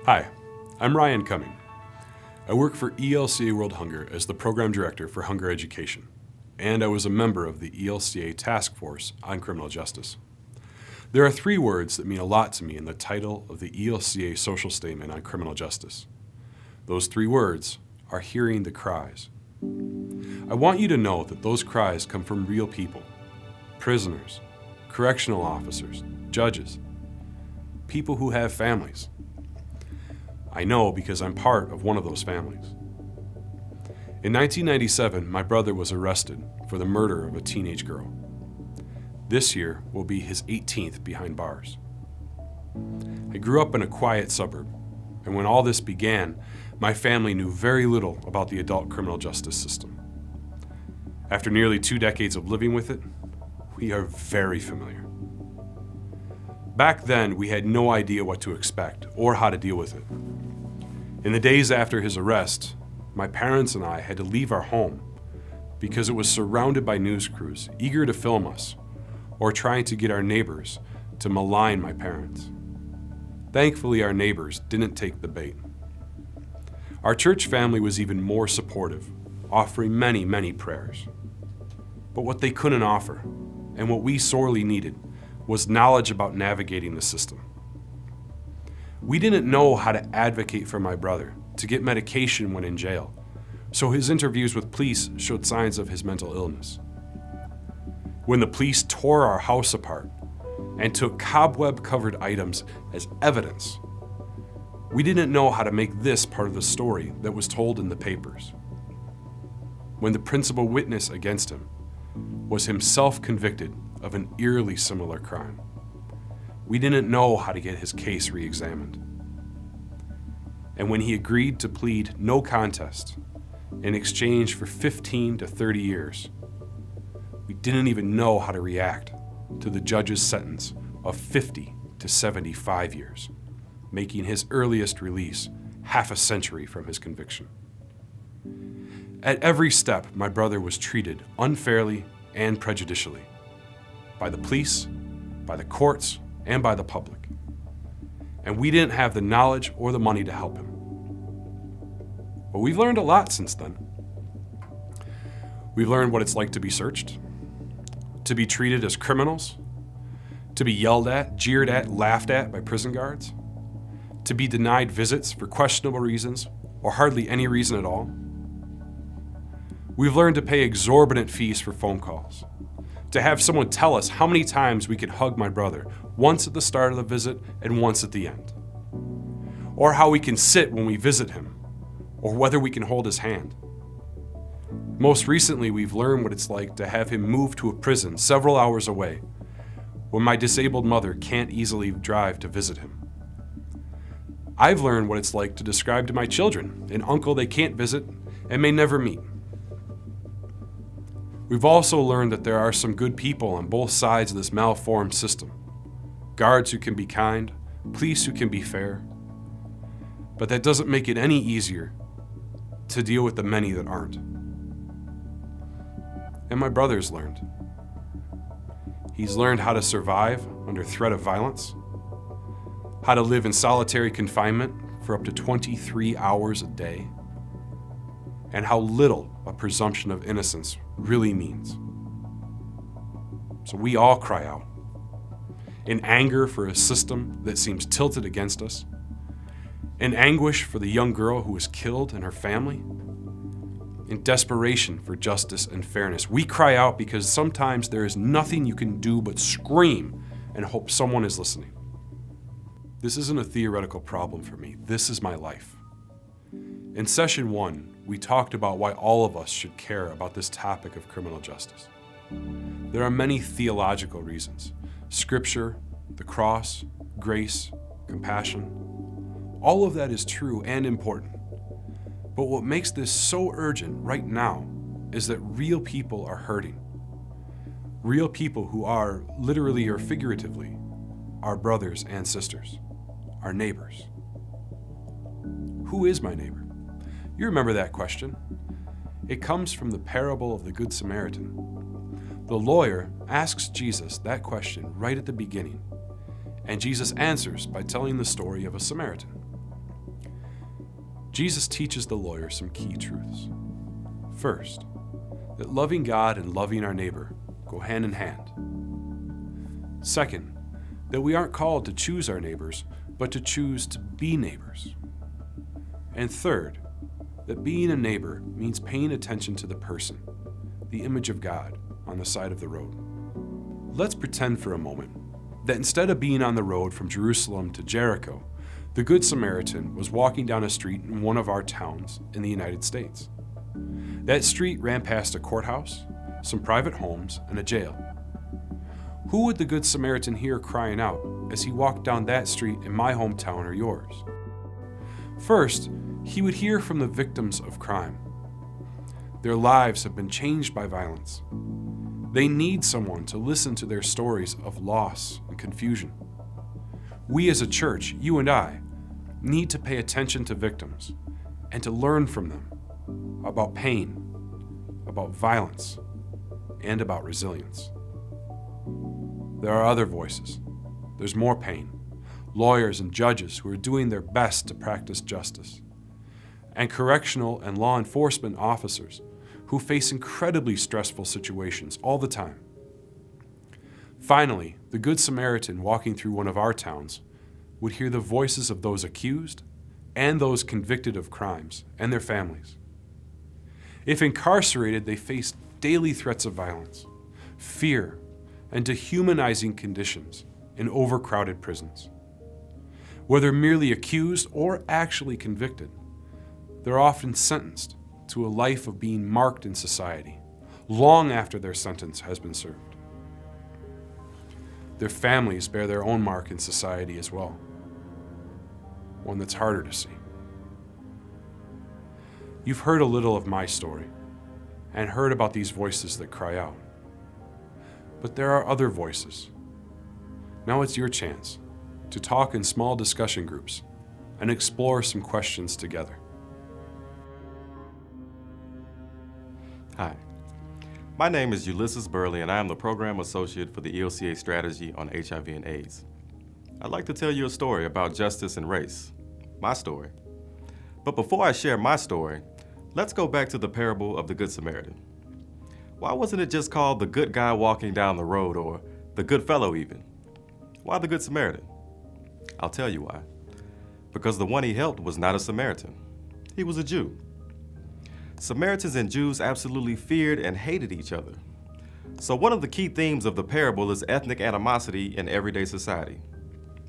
Hi, I'm Ryan Cumming. I work for ELCA World Hunger as the Program Director for Hunger Education, and I was a member of the ELCA Task Force on Criminal Justice. There are three words that mean a lot to me in the title of the ELCA Social Statement on Criminal Justice. Those three words are hearing the cries. I want you to know that those cries come from real people, prisoners, correctional officers, judges, people who have families. I know because I'm part of one of those families. In 1997, my brother was arrested for the murder of a teenage girl. This year will be his 18th behind bars. I grew up in a quiet suburb, and when all this began, my family knew very little about the adult criminal justice system. After nearly 2 decades of living with it, we are very familiar. Back then, we had no idea what to expect or how to deal with it. In the days after his arrest, my parents and I had to leave our home because it was surrounded by news crews eager to film us or trying to get our neighbors to malign my parents. Thankfully, our neighbors didn't take the bait. Our church family was even more supportive, offering many prayers. But what they couldn't offer, and what we sorely needed, was knowledge about navigating the system. We didn't know how to advocate for my brother, to get medication when in jail, so his interviews with police showed signs of his mental illness. When the police tore our house apart and took cobweb-covered items as evidence, we didn't know how to make this part of the story that was told in the papers. When the principal witness against him was himself convicted of an eerily similar crime, we didn't know how to get his case re-examined. And when he agreed to plead no contest in exchange for 15 to 30 years, we didn't even know how to react to the judge's sentence of 50 to 75 years, making his earliest release half a century from his conviction. At every step, my brother was treated unfairly and prejudicially by the police, by the courts, and by the public. And we didn't have the knowledge or the money to help him. But we've learned a lot since then. We've learned what it's like to be searched, to be treated as criminals, to be yelled at, jeered at, laughed at by prison guards, to be denied visits for questionable reasons or hardly any reason at all. We've learned to pay exorbitant fees for phone calls, to have someone tell us how many times we could hug my brother, once at the start of the visit and once at the end, or how we can sit when we visit him, or whether we can hold his hand. Most recently, we've learned what it's like to have him move to a prison several hours away when my disabled mother can't easily drive to visit him. I've learned what it's like to describe to my children an uncle they can't visit and may never meet. We've also learned that there are some good people on both sides of this malformed system. Guards who can be kind, police who can be fair. But that doesn't make it any easier to deal with the many that aren't. And my brother's learned. He's learned how to survive under threat of violence, how to live in solitary confinement for up to 23 hours a day, and how little a presumption of innocence really means. So we all cry out in anger for a system that seems tilted against us, in anguish for the young girl who was killed and her family, in desperation for justice and fairness. We cry out because sometimes there is nothing you can do but scream and hope someone is listening. This isn't a theoretical problem for me. This is my life. In session 1, we talked about why all of us should care about this topic of criminal justice. There are many theological reasons: Scripture, the cross, grace, compassion. All of that is true and important. But what makes this so urgent right now is that real people are hurting. Real people who are, literally or figuratively, our brothers and sisters, our neighbors. Who is my neighbor? You remember that question. It comes from the parable of the Good Samaritan. The lawyer asks Jesus that question right at the beginning, and Jesus answers by telling the story of a Samaritan. Jesus teaches the lawyer some key truths. First, that loving God and loving our neighbor go hand in hand. Second, that we aren't called to choose our neighbors, but to choose to be neighbors. And third, that being a neighbor means paying attention to the person, the image of God, on the side of the road. Let's pretend for a moment that instead of being on the road from Jerusalem to Jericho, the Good Samaritan was walking down a street in one of our towns in the United States. That street ran past a courthouse, some private homes, and a jail. Who would the Good Samaritan hear crying out as he walked down that street in my hometown or yours? First, he would hear from the victims of crime. Their lives have been changed by violence. They need someone to listen to their stories of loss and confusion. We as a church, you and I, need to pay attention to victims and to learn from them about pain, about violence, and about resilience. There are other voices. There's more pain. Lawyers and judges who are doing their best to practice justice. And correctional and law enforcement officers who face incredibly stressful situations all the time. Finally, the Good Samaritan walking through one of our towns would hear the voices of those accused and those convicted of crimes and their families. If incarcerated, they face daily threats of violence, fear, and dehumanizing conditions in overcrowded prisons. Whether merely accused or actually convicted, they're often sentenced to a life of being marked in society long after their sentence has been served. Their families bear their own mark in society as well, one that's harder to see. You've heard a little of my story and heard about these voices that cry out. But there are other voices. Now it's your chance to talk in small discussion groups and explore some questions together. Hi, my name is Ulysses Burley and I am the Program Associate for the ELCA Strategy on HIV and AIDS. I'd like to tell you a story about justice and race, my story. But before I share my story, let's go back to the parable of the Good Samaritan. Why wasn't it just called the good guy walking down the road or the good fellow even? Why the Good Samaritan? I'll tell you why. Because the one he helped was not a Samaritan. He was a Jew. Samaritans and Jews absolutely feared and hated each other. So one of the key themes of the parable is ethnic animosity in everyday society.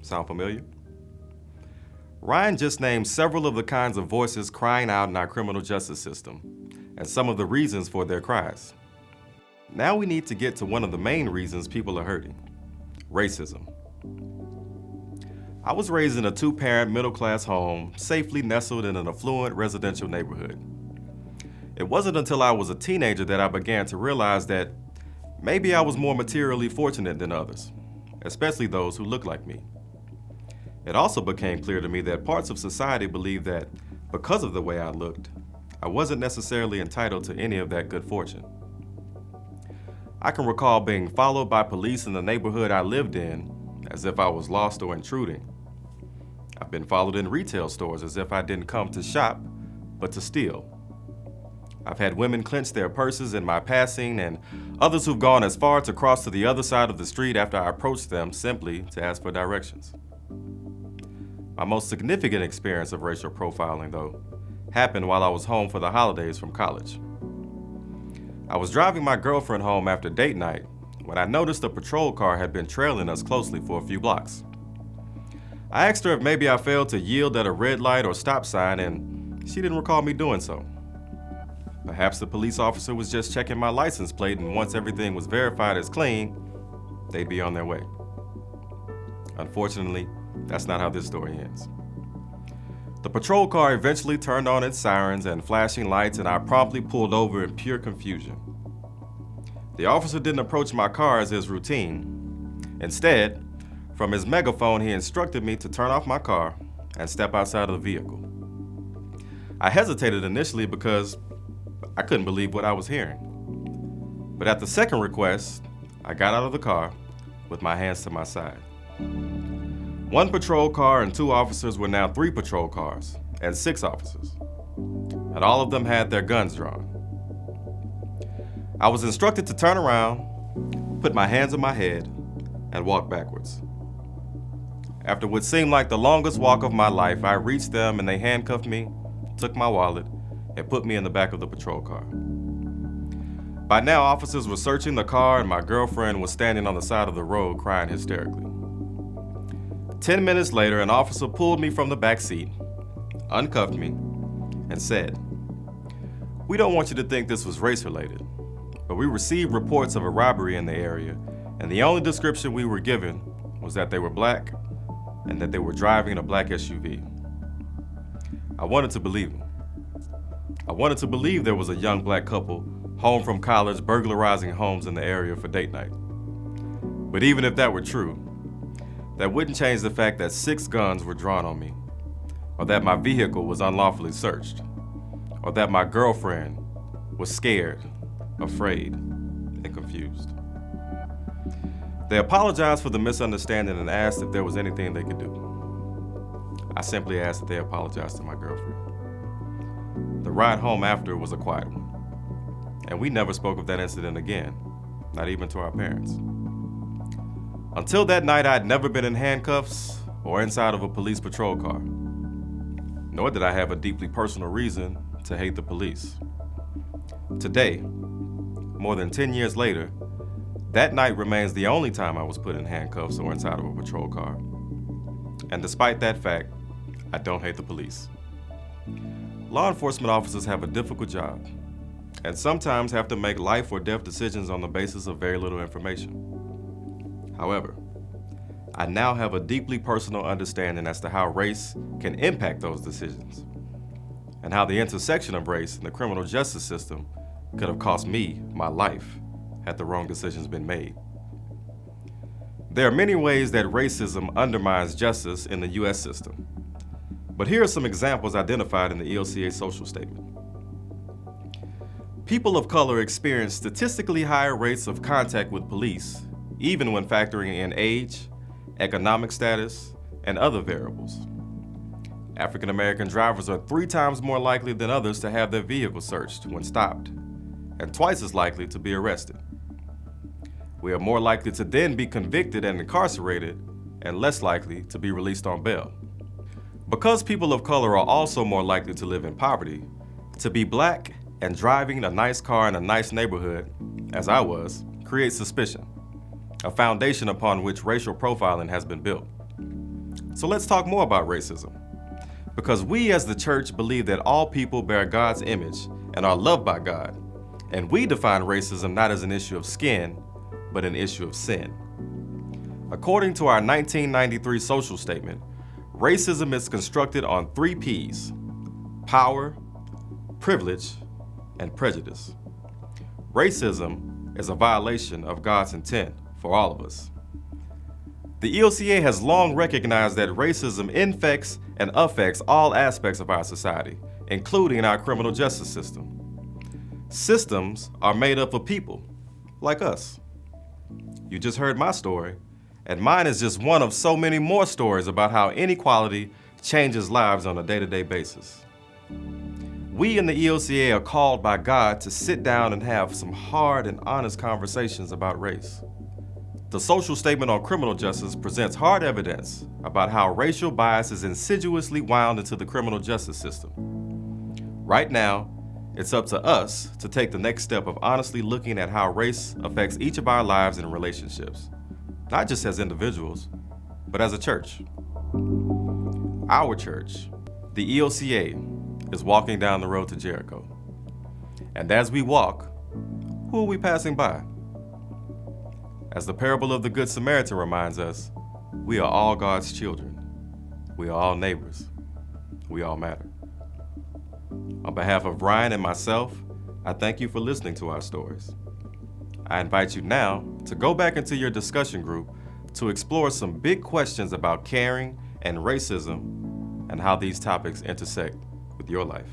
Sound familiar? Ryan just named several of the kinds of voices crying out in our criminal justice system, and some of the reasons for their cries. Now we need to get to one of the main reasons people are hurting: racism. I was raised in a two-parent, middle-class home, safely nestled in an affluent residential neighborhood. It wasn't until I was a teenager that I began to realize that maybe I was more materially fortunate than others, especially those who looked like me. It also became clear to me that parts of society believed that because of the way I looked, I wasn't necessarily entitled to any of that good fortune. I can recall being followed by police in the neighborhood I lived in as if I was lost or intruding. I've been followed in retail stores as if I didn't come to shop, but to steal. I've had women clench their purses in my passing and others who've gone as far to cross to the other side of the street after I approached them simply to ask for directions. My most significant experience of racial profiling, though, happened while I was home for the holidays from college. I was driving my girlfriend home after date night when I noticed a patrol car had been trailing us closely for a few blocks. I asked her if maybe I failed to yield at a red light or stop sign, and she didn't recall me doing so. Perhaps the police officer was just checking my license plate, and once everything was verified as clean, they'd be on their way. Unfortunately, that's not how this story ends. The patrol car eventually turned on its sirens and flashing lights, and I promptly pulled over in pure confusion. The officer didn't approach my car as is routine. Instead, from his megaphone, he instructed me to turn off my car and step outside of the vehicle. I hesitated initially because I couldn't believe what I was hearing. But at the second request, I got out of the car with my hands to my side. One patrol car and two officers were now 3 patrol cars, and 6 officers, and all of them had their guns drawn. I was instructed to turn around, put my hands on my head, and walk backwards. After what seemed like the longest walk of my life, I reached them and they handcuffed me, took my wallet, and put me in the back of the patrol car. By now, officers were searching the car and my girlfriend was standing on the side of the road crying hysterically. 10 minutes later, an officer pulled me from the back seat, uncuffed me, and said, "We don't want you to think this was race-related, but we received reports of a robbery in the area, and the only description we were given was that they were black and that they were driving a black SUV." I wanted to believe him. I wanted to believe there was a young black couple home from college burglarizing homes in the area for date night. But even if that were true, that wouldn't change the fact that 6 guns were drawn on me, or that my vehicle was unlawfully searched, or that my girlfriend was scared, afraid, and confused. They apologized for the misunderstanding and asked if there was anything they could do. I simply asked that they apologize to my girlfriend. The ride home after was a quiet one, and we never spoke of that incident again, not even to our parents. Until that night, I'd never been in handcuffs or inside of a police patrol car, nor did I have a deeply personal reason to hate the police. Today, more than 10 years later, that night remains the only time I was put in handcuffs or inside of a patrol car. And despite that fact, I don't hate the police. Law enforcement officers have a difficult job, and sometimes have to make life or death decisions on the basis of very little information. However, I now have a deeply personal understanding as to how race can impact those decisions, and how the intersection of race in the criminal justice system could have cost me my life had the wrong decisions been made. There are many ways that racism undermines justice in the U.S. system, but here are some examples identified in the ELCA social statement. People of color experience statistically higher rates of contact with police, even when factoring in age, economic status, and other variables. African American drivers are 3 times more likely than others to have their vehicle searched when stopped, and twice as likely to be arrested. We are more likely to then be convicted and incarcerated, and less likely to be released on bail. Because people of color are also more likely to live in poverty, to be black and driving a nice car in a nice neighborhood, as I was, creates suspicion, a foundation upon which racial profiling has been built. So let's talk more about racism. Because we as the church believe that all people bear God's image and are loved by God, and we define racism not as an issue of skin, but an issue of sin. According to our 1993 social statement, racism is constructed on 3 P's: power, privilege, and prejudice. Racism is a violation of God's intent for all of us. The ELCA has long recognized that racism infects and affects all aspects of our society, including our criminal justice system. Systems are made up of people, like us. You just heard my story, and mine is just one of so many more stories about how inequality changes lives on a day-to-day basis. We in the ELCA are called by God to sit down and have some hard and honest conversations about race. The social statement on criminal justice presents hard evidence about how racial bias is insidiously wound into the criminal justice system. Right now, it's up to us to take the next step of honestly looking at how race affects each of our lives and relationships, not just as individuals, but as a church. Our church, the ELCA, is walking down the road to Jericho. And as we walk, who are we passing by? As the parable of the Good Samaritan reminds us, we are all God's children. We are all neighbors. We all matter. On behalf of Ryan and myself, I thank you for listening to our stories. I invite you now to go back into your discussion group to explore some big questions about caring and racism and how these topics intersect with your life.